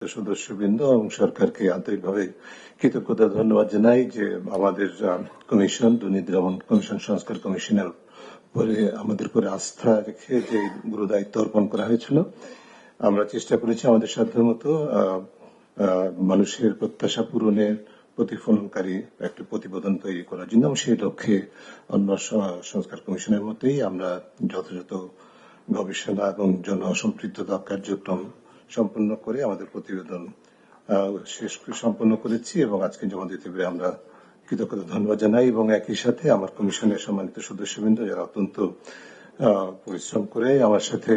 সদস্যবৃন্দ এবং সরকারকে আন্তরিকভাবে কৃতজ্ঞতা ধন্যবাদ জানাই যে আমাদের কমিশন, দুর্নীতি দমন কমিশন, সংস্কার কমিশনের উপরে আমাদের উপরে আস্থা রেখে যে গুরু দায়িত্ব অর্পণ করা হয়েছিল। আমরা চেষ্টা করেছি আমাদের সাধ্যমতো মানুষের প্রত্যাশা পূরণের প্রতিফলনকারী একটি প্রতিবেদন তৈরি করার জন্য, এবং সেই লক্ষ্যে অন্য সংস্কার কমিশনের মতোই আমরা যথাযথ গবেষণা এবং জনসম্পৃক্ততা কার্যক্রম সম্পন্ন করে আমাদের প্রতিবেদন শেষ সম্পন্ন করেছি এবং আজকে জমা দিতে পেরে আমরা কৃতজ্ঞতা ধন্যবাদ জানাই। এবং একই সাথে আমার কমিশনের সম্মানিত সদস্যবৃন্দ যারা অত্যন্ত পরিশ্রম করে আমার সাথে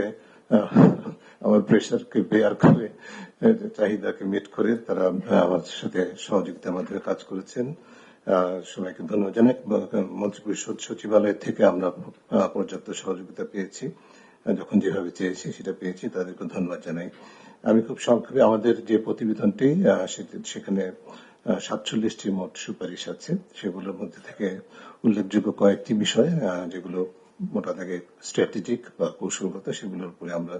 আমার প্রেশারকে বেয়ার করে, চাহিদাকে মিট করে তারা আমার সাথে সহযোগিতার মাধ্যমে কাজ করেছেন, সবাইকে ধন্যবাদ জানাই। মন্ত্রিপরিষদ সচিবালয় থেকে আমরা পর্যাপ্ত সহযোগিতা পেয়েছি, যখন যেভাবে চেয়েছি সেটা পেয়েছি, তাদেরকে ধন্যবাদ জানাই। আমি খুব সংক্ষেপে আমাদের যে প্রতিবেদনটি সেখানে 47টি মোট সুপারিশ আছে, সেগুলোর মধ্যে থেকে উল্লেখযোগ্য কয়েকটি বিষয় যেগুলো মোটা দাগে স্ট্র্যাটেজিক বা কৌশলগত, সেগুলোর উপরে আমরা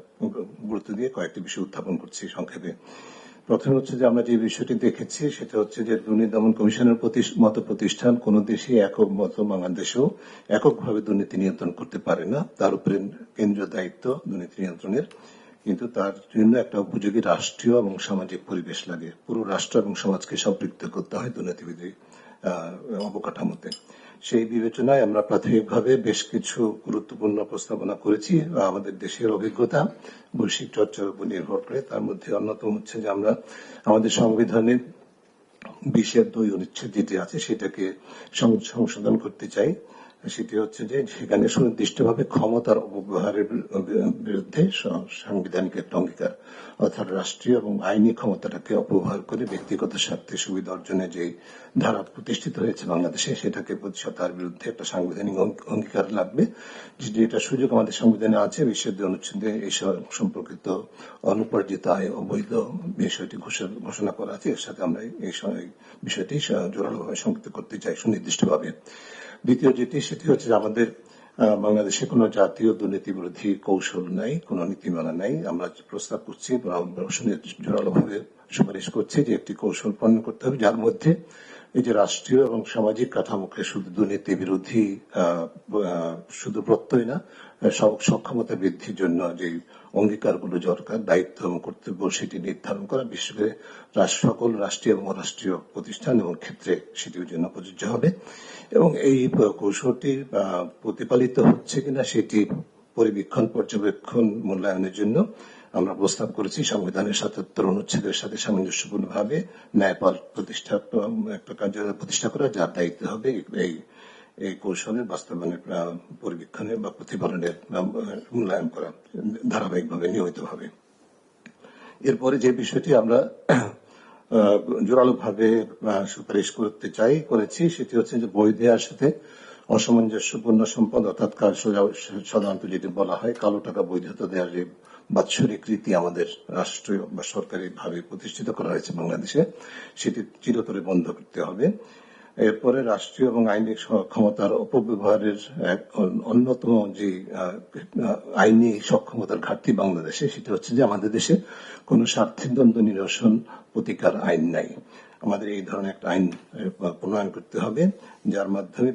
গুরুত্ব দিয়ে কয়েকটি বিষয় উত্থাপন করছি সংক্ষেপে। প্রথমে হচ্ছে যে আমরা যে বিষয়টি দেখেছি সেটা হচ্ছে যে দুর্নীতি দমন কমিশনের মতো প্রতিষ্ঠান কোন দেশে একক মতো বাংলাদেশেও এককভাবে দুর্নীতি নিয়ন্ত্রণ করতে পারে না। তার উপরে কেন্দ্রীয় দায়িত্ব দুর্নীতি নিয়ন্ত্রণের, কিন্তু তার জন্য একটা উপযোগী রাষ্ট্রীয় এবং সামাজিক পরিবেশ লাগে। পুরো রাষ্ট্র এবং সমাজকে সম্পৃক্ত করতে হয় দুর্নীতিবিধি অবকাঠামোতে। সেই বিবেচনায় আমরা প্রাথমিকভাবে বেশ কিছু গুরুত্বপূর্ণ প্রস্তাবনা করেছি আমাদের দেশের অভিজ্ঞতা বৈশ্বিক চর্চার উপর নির্ভর করে। তার মধ্যে অন্যতম হচ্ছে যে আমরা আমাদের সংবিধানের 20(2) অনুচ্ছেদ যেটি আছে সেটাকে সংশোধন করতে চাই। সেটি হচ্ছে যে সেখানে সুনির্দিষ্টভাবে ক্ষমতার অপব্যবহারের বিরুদ্ধে সাংবিধানিক একটা অঙ্গীকার, অর্থাৎ রাষ্ট্রীয় এবং আইনি ক্ষমতাটাকে অপব্যবহার করে ব্যক্তিগত স্বার্থে সুবিধা অর্জনে যে ধারা প্রতিষ্ঠিত হয়েছে বাংলাদেশে, সেটাকে তার বিরুদ্ধে একটা সাংবিধানিক অঙ্গীকার লাগবে। যেটা সুযোগ আমাদের সংবিধানে আছে, 20(2) অনুচ্ছেদে এই সম্পর্কিত অনুপার্জিত আয় অবৈধ বিষয়টি ঘোষণা করা আছে। এর সাথে আমরা এই বিষয়টি জোরালোভাবে সংযুক্ত করতে চাই সুনির্দিষ্টভাবে। দ্বিতীয় যেটি সেটি হচ্ছে আমাদের বাংলাদেশে কোনো জাতীয় দুর্নীতি বিরোধী কৌশল নাই, কোনো নীতিমালা নাই। আমরা প্রস্তাব করছি, জোরালোভাবে সুপারিশ করছি যে একটি কৌশল প্রণয়ন করতে হবে যার মধ্যে এই যে রাষ্ট্রীয় এবং সামাজিক কাঠামোকে শুধু দুর্নীতি বিরোধী শুধু প্রত্যয় না, সক্ষমতা বৃদ্ধির জন্য যে অঙ্গীকারগুলো দরকার, দায়িত্ব এবং কর্তব্য সেটি নির্ধারণ করা, বিশেষ করে সকল রাষ্ট্রীয় এবং অরাষ্ট্রীয় প্রতিষ্ঠান এবং ক্ষেত্রে সেটির জন্য প্রযোজ্য হবে। এবং এই কৌশলটি প্রতিপালিত হচ্ছে কিনা সেটি পর্যবেক্ষণ মূল্যায়নের জন্য আমরা প্রস্তাব করেছি সংবিধানের 77 অনুচ্ছেদের সাথে সামঞ্জস্যপূর্ণভাবে ন্যায়পাল একটা কার্যালয় প্রতিষ্ঠা করা, যার দায়িত্ব হবে এই কৌশলের বাস্তবায়নের পরিবীক্ষণের বা প্রতিফলনের মূল্যায়ন করা ধারাবাহিকভাবে, নিয়মিতভাবে। এরপরে যে বিষয়টি আমরা জোরালোভাবে সুপারিশ করেছি সেটি হচ্ছে যে বৈধ আয়ের সাথে অসামঞ্জস্যপূর্ণ সম্পদ, অর্থাৎ সাধারণত যেটি বলা হয় কালো টাকা বৈধতা দেওয়ার যে বাৎসরিক রীতি আমাদের রাষ্ট্রীয় বা সরকারি ভাবে প্রতিষ্ঠিত করা হয়েছে বাংলাদেশে, সেটি চিরতরে বন্ধ করতে হবে। এরপরে রাষ্ট্রীয় এবং আইনি ক্ষমতার অপব্যবহারের অন্যতম যে আইনি সক্ষমতার ঘাটতি বাংলাদেশে, সেটা হচ্ছে যে আমাদের দেশে কোনো স্বার্থের দ্বন্দ্ব নিরসন প্রতিকার আইন নাই। আমাদের এই ধরনের একটা আইন প্রণয়ন করতে হবে যার মাধ্যমে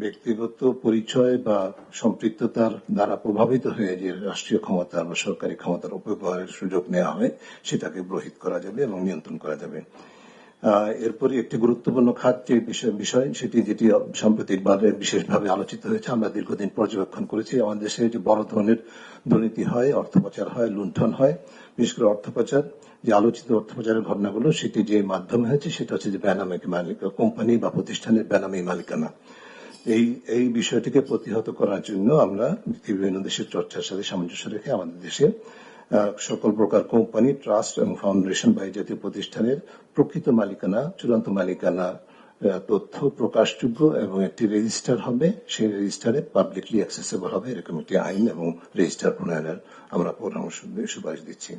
ব্যক্তিগত পরিচয় বা সম্পৃক্ততার দ্বারা প্রভাবিত হয়ে যে রাষ্ট্রীয় ক্ষমতার বা সরকারি ক্ষমতার অপব্যবহারের সুযোগ নেওয়া হয় সেটাকে রহিত করা যাবে এবং নিয়ন্ত্রণ করা যাবে। এরপরে একটি গুরুত্বপূর্ণ খাত যে বিষয় সেটি যেটি সাম্প্রতিক বিশেষভাবে আলোচিত হয়েছে, আমরা দীর্ঘদিন পর্যবেক্ষণ করেছি আমাদের দেশে যে বড় ধরনের দুর্নীতি হয়, অর্থ পাচার হয়, লুণ্ঠন হয়। বিশেষ করে অর্থ পাচার, যে আলোচিত অর্থ পাচারের ঘটনাগুলো সেটি যে মাধ্যমে হয়েছে সেটা হচ্ছে যে বেনামী কোম্পানি বা প্রতিষ্ঠানের বেনামী মালিকানা। এই বিষয়টিকে প্রতিহত করার জন্য আমরা বিভিন্ন দেশের চর্চার সাথে সামঞ্জস্য রেখে আমাদের দেশে সকল প্রকার কোম্পানি, ট্রাস্ট এবং ফাউন্ডেশন বা এই জাতীয় প্রতিষ্ঠানের প্রকৃত মালিকানা, চূড়ান্ত মালিকানা তথ্য প্রকাশযোগ্য এবং একটি রেজিস্টার হবে, সেই রেজিস্টারে পাবলিকলি অ্যাক্সেসেবল হবে, এরকম একটি আইন এবং রেজিস্টার প্রণয়নের আমরা পরামর্শ সুপারিশ দিচ্ছি।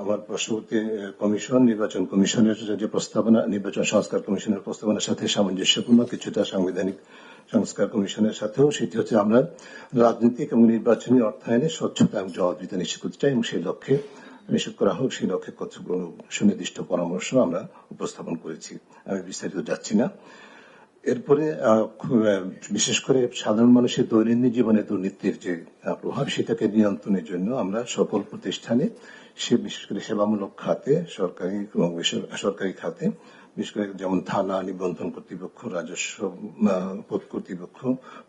আমার পার্শ্ববর্তী কমিশন, নির্বাচন কমিশনের যে প্রস্তাবনা, নির্বাচন সংস্কার কমিশনের প্রস্তাবনার সাথে সামঞ্জস্যপূর্ণ কিছুটা সাংবিধানিক সংস্কার কমিশনের সাথেও, সেটি হচ্ছে আমরা রাজনৈতিক এবং নির্বাচনী অর্থায়নে স্বচ্ছতা এবং জবাবদিহিতা নিশ্চিত করতে চাই এবং সেই লক্ষ্যে নিশ্চিত করা হোক, সেই লক্ষ্যে কতগুলো সুনির্দিষ্ট পরামর্শ আমরা উপস্থাপন করেছি। আমি বিস্তারিত যাচ্ছি না। এরপরে বিশেষ করে সাধারণ মানুষের দৈনন্দিন জীবনে দুর্নীতির যে প্রভাব, সেটাকে নিয়ন্ত্রণের জন্য আমরা সকল প্রতিষ্ঠানে, বিশেষ করে সেবামূলক খাতে, সরকারি এবং বেসরকারি খাতে, বিশেষ করে যেমন থানা, নিবন্ধন কর্তৃপক্ষ, রাজস্ব কর্তৃপক্ষ,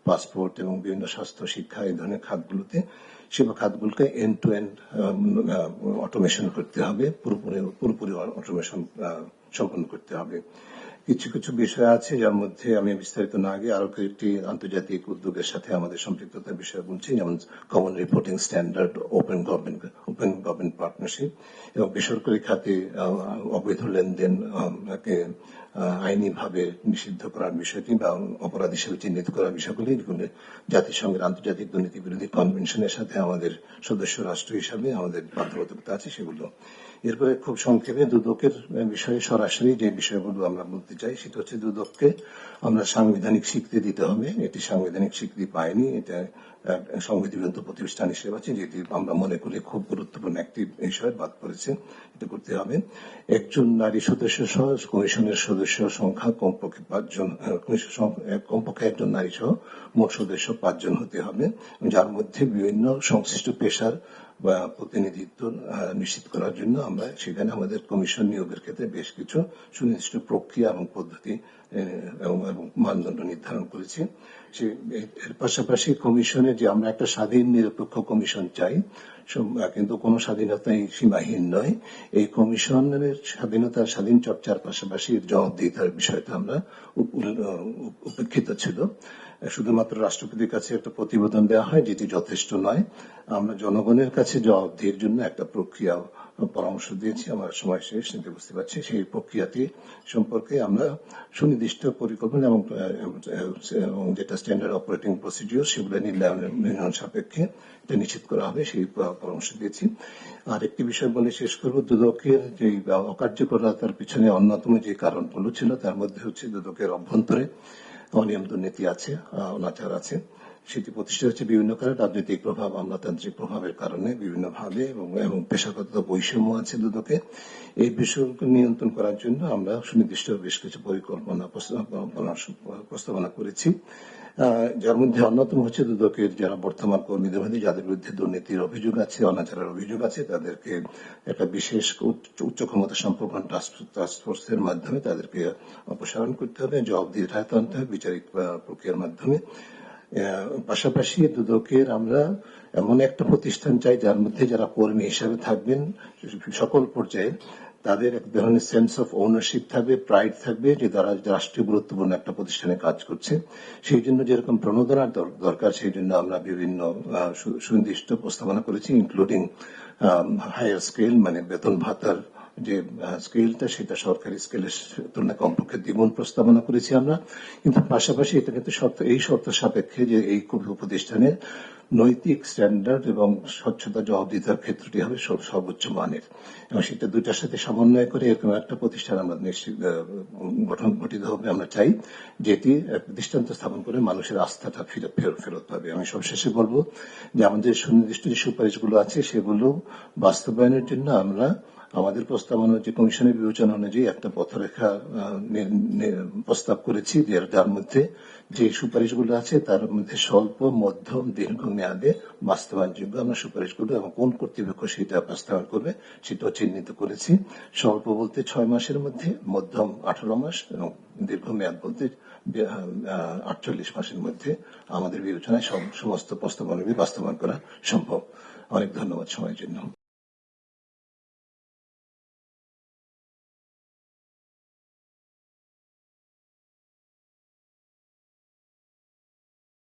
পাসপোর্ট এবং বিভিন্ন স্বাস্থ্য, শিক্ষা, এই ধরনের খাতগুলোতে, সেবা খাতগুলোকে এন্ড টু এন্ড অটোমেশন করতে হবে, পুরোপুরি অটোমেশন সম্পন্ন করতে হবে। কিছু কিছু বিষয় আছে যার মধ্যে আমি বিস্তারিত না গিয়ে আরো কয়েকটি আন্তর্জাতিক উদ্যোগের সাথে আমাদের সম্পৃক্ততার বিষয় বলছি, যেমন common reporting standard, open government partnership, এবং বেসরকারি খাতে অবৈধ লেনদেন আইনিভাবে নিষিদ্ধ করার বিষয়টি বা অপরাধ হিসেবে চিহ্নিত করার বিষয়গুলি জাতিসংঘের আন্তর্জাতিক দুর্নীতি বিরোধী কনভেনশনের সাথে আমাদের সদস্য রাষ্ট্র হিসাবে আমাদের বাধ্যবাধকতা আছে সেগুলো। এরপরে খুব সংক্ষেপে দুদকের বিষয়ে সরাসরি যে বিষয়গুলো আমরা বলতে চাই, সেটা হচ্ছে দুদককে আমরা সাংবিধানিক স্বীকৃতি দিতে হবে। এটি সাংবিধানিক স্বীকৃতি পায়নি, এটা সংবিধিবদ্ধ প্রতিষ্ঠান হিসেবে আছে, যেটি আমরা মনে করি খুব গুরুত্বপূর্ণ একটি বিষয় বাদ পড়েছে, এটা করতে হবে। একজন নারী সদস্য সহ কমিশনের সদস্য সংখ্যা কমপক্ষে 5 জন, কমপক্ষে একজন নারী সহ মোট সদস্য 5 জন হতে হবে, যার মধ্যে বিভিন্ন সংশ্লিষ্ট পেশার বা প্রতিনিধিত্ব নিশ্চিত করার জন্য আমরা সেখানে আমাদের কমিশন নিয়োগের ক্ষেত্রে বেশ কিছু সুনির্দিষ্ট প্রক্রিয়া এবং পদ্ধতি এবং মানদণ্ড নির্ধারণ করেছি। এর পাশাপাশি কমিশনে যে আমরা একটা স্বাধীন নিরপেক্ষ কমিশন চাই, কিন্তু কোনো স্বাধীনতাই সীমাহীন নয়। এই কমিশনের স্বাধীন চর্চার পাশাপাশি জবাবদিহিতার বিষয়টা আমরা উপেক্ষিত ছিল। শুধুমাত্র রাষ্ট্রপতির কাছে একটা প্রতিবেদন দেওয়া হয়, যেটি যথেষ্ট নয়। আমরা জনগণের কাছে জবাবদিহির জন্য একটা প্রক্রিয়া পরামর্শ দিয়েছি। আমার সময় শেষ, নিতে বুঝতে পারছি। সেই প্রক্রিয়াটি সম্পর্কে আমরা সুনির্দিষ্ট পরিকল্পনা এবং যেটা স্ট্যান্ডার্ড অপারেটিং প্রসিডিওর, সেগুলো নির্ণয়ন সাপেক্ষে এটা নিশ্চিত করা হবে, সেই পরামর্শ দিয়েছি। আর একটি বিষয় বলে শেষ করব, দুদকের যে অকার্যকরতার পিছনে অন্যতম যে কারণগুলো ছিল, তার মধ্যে হচ্ছে দুদকের অভ্যন্তরে অনিয়ম দুর্নীতি আছে, অনাচার আছে। সেটি প্রতিষ্ঠা হচ্ছে বিভিন্ন কারণে, রাজনৈতিক প্রভাব, আমলাতান্ত্রিক প্রভাবের কারণে বিভিন্নভাবে, এবং পেশাগত বৈষম্য আছে দুদকে। এই বিষয়কে নিয়ন্ত্রণ করার জন্য আমরা সুনির্দিষ্ট বেশ কিছু পরিকল্পনা প্রস্তাবনা করেছি, যার মধ্যে অন্যতম হচ্ছে দুদকের যারা বর্তমান কর্মীদের মধ্যে যাদের বিরুদ্ধে দুর্নীতির অভিযোগ আছে, অনাচারের অভিযোগ আছে, তাদেরকে একটা বিশেষ উচ্চ ক্ষমতা সম্পন্ন টাস্কফোর্সের মাধ্যমে তাদেরকে অপসারণ করতে হবে, জবাবদিহির আওতায় আনতে হবে বিচারিক প্রক্রিয়ার মাধ্যমে। পাশাপাশি দুদকের আমরা এমন একটা প্রতিষ্ঠান চাই যার মধ্যে যারা কর্মী হিসাবে থাকবেন সকল পর্যায়ে, তাদের এক ধরনের সেন্স অফ ওনারশিপ থাকবে, প্রাইড থাকবে যে তারা রাষ্ট্রীয় গুরুত্বপূর্ণ একটা প্রতিষ্ঠানে কাজ করছে। সেই জন্য যেরকম প্রণোদনার দরকার, সেই জন্য আমরা বিভিন্ন সুনির্দিষ্ট প্রস্তাবনা করেছি, ইনক্লুডিং হায়ার স্কেল, মানে বেতন ভাতার যে স্কেলটা, সেটা সরকারি স্কেলের তুলনায় কমপক্ষে দ্বিগুণ প্রস্তাবনা করেছি আমরা। কিন্তু পাশাপাশি এটা কিন্তু এই শর্ত সাপেক্ষে যে এই প্রতিষ্ঠানের নৈতিক স্ট্যান্ডার্ড এবং স্বচ্ছতা জবাবদিহিতার ক্ষেত্রটি হবে সর্বোচ্চ মানের, এবং সেটা দুইটার সাথে সমন্বয় করে এরকম একটা প্রতিষ্ঠান আমরা নিশ্চিত গঠিত হবে আমরা চাই, যেটি দৃষ্টান্ত স্থাপন করে মানুষের আস্থাটা ফেরত পাবে। আমি সবশেষে বলবো যে আমাদের সুনির্দিষ্ট যে সুপারিশগুলো আছে সেগুলো বাস্তবায়নের জন্য আমরা আমাদের প্রস্তাবনা যে কমিশনের বিবেচনা অনুযায়ী একটা পথরেখা প্রস্তাব করেছি, যার মধ্যে যে সুপারিশগুলো আছে তার মধ্যে স্বল্প, মধ্যম, দীর্ঘ মেয়াদে বাস্তবায়নযোগ্য আমরা সুপারিশগুলো এবং কোন কর্তৃপক্ষ সেটা বাস্তবায়ন করবে সেটাও চিহ্নিত করেছি। স্বল্প বলতে 6 মাসের মধ্যে, মধ্যম 18 মাস এবং দীর্ঘ মেয়াদ বলতে 48 মাসের মধ্যে আমাদের বিবেচনায় সমস্ত প্রস্তাবনাগুলি বাস্তবায়ন করা সম্ভব। অনেক ধন্যবাদ সময়ের জন্য।